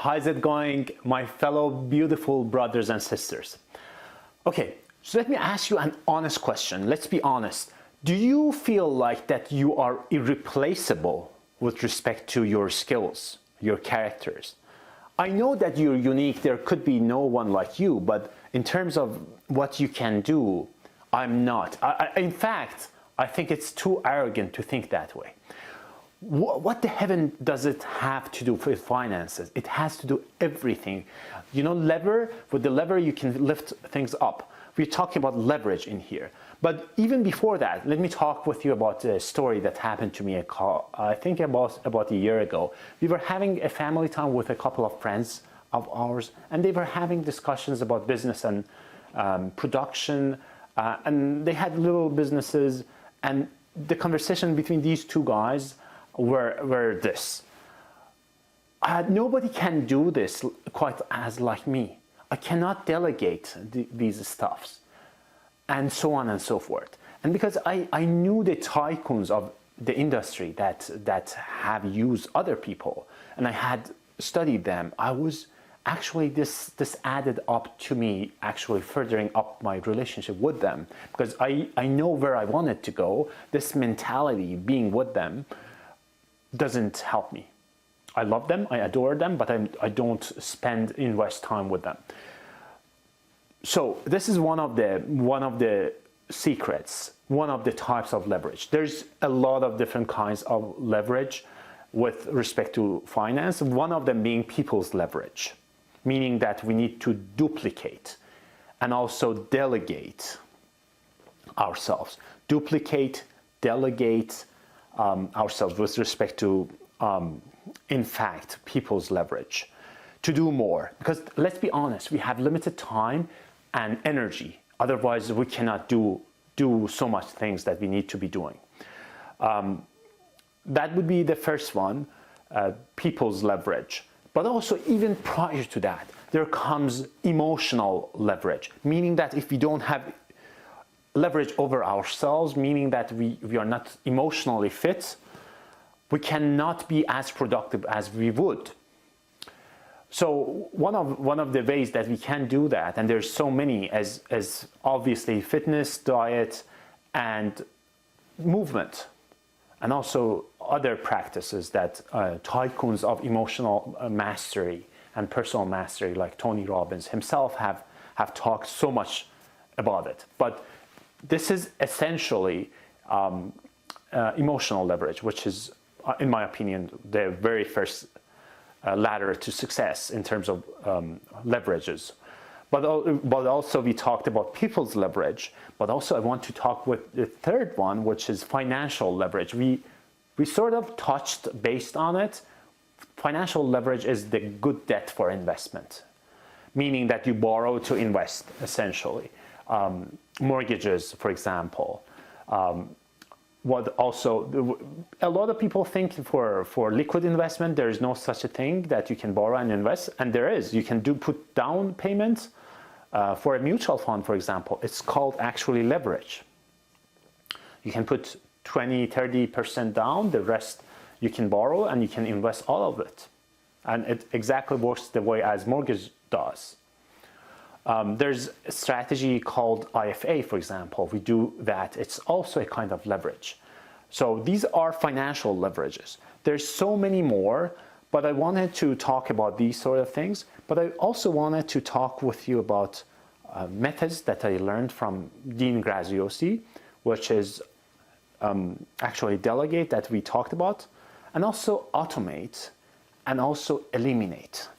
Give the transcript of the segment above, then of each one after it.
How's it going, my fellow beautiful brothers and sisters? Okay, so let me ask you an honest question. Let's be honest. Do you feel like that you are irreplaceable with respect to your skills, your characters? I know that you're unique. There could be no one like you, but in terms of what you can do, I'm not. In fact, I think it's too arrogant to think that way. What the heaven does it have to do with finances? It has to do everything. You know, with the lever you can lift things up. We're talking about leverage in here. But even before that, let me talk with you about a story that happened to me, I think about a year ago. We were having a family time with a couple of friends of ours, and they were having discussions about business and production, and they had little businesses, and the conversation between these two guys were this. Nobody can do this quite as like me. I cannot delegate these stuffs, and so on and so forth. And because I knew the tycoons of the industry that have used other people, and I had studied them, I was actually, this added up to me actually furthering up my relationship with them, because I know where I wanted to go. This mentality, being with them, doesn't help me. I love them, I adore them, but I don't invest time with them. So this is one of the secrets, one of the types of leverage. There's a lot of different kinds of leverage with respect to finance. One of them being people's leverage, meaning that we need to duplicate and also delegate ourselves. Duplicate, delegate ourselves with respect to, in fact, people's leverage to do more. Because let's be honest, we have limited time and energy. Otherwise, we cannot do so much things that we need to be doing. That would be the first one, people's leverage. But also, even prior to that, there comes emotional leverage, meaning that if we don't have leverage over ourselves, meaning that we are not emotionally fit, we cannot be as productive as we would. So one of the ways that we can do that, and there's so many, as obviously fitness, diet, and movement, and also other practices that tycoons of emotional mastery and personal mastery, like Tony Robbins himself, have talked so much about it. But this is essentially emotional leverage, which is, in my opinion, the very first ladder to success in terms of leverages. But also we talked about people's leverage, but also I want to talk with the third one, which is financial leverage. We sort of touched based on it. Financial leverage is the good debt for investment, meaning that you borrow to invest, essentially. Mortgages, for example. What also, a lot of people think for liquid investment, there is no such a thing that you can borrow and invest, and there is. You can put down payments for a mutual fund, for example. It's called actually leverage. You can put 20–30% down, the rest you can borrow, and you can invest all of it. And it exactly works the way as mortgage does. There's a strategy called IFA, for example. We do that. It's also a kind of leverage. So these are financial leverages. There's so many more, but I wanted to talk about these sort of things. But I also wanted to talk with you about methods that I learned from Dean Graziosi, which is actually delegate, that we talked about, and also automate, and also eliminate.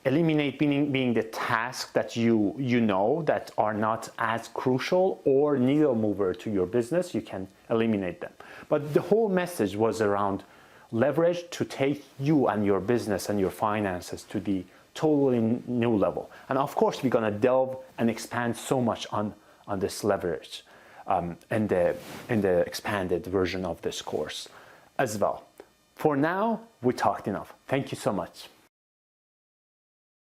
Eliminate being the task that you know that are not as crucial or needle mover to your business. You can eliminate them. But the whole message was around leverage to take you and your business and your finances to the totally new level. And of course, we're gonna delve and expand so much on this leverage in the expanded version of this course as well. For now, we talked enough. Thank you so much.